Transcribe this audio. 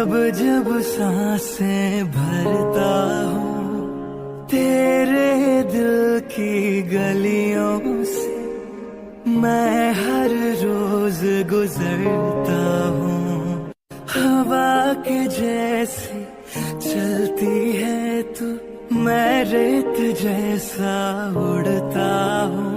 जब जब सांसें भरता हूँ तेरे दिल की गलियों से, मैं हर रोज गुजरता हूँ। हवा के जैसी चलती है तू, मैं रेत जैसा उड़ता हूँ।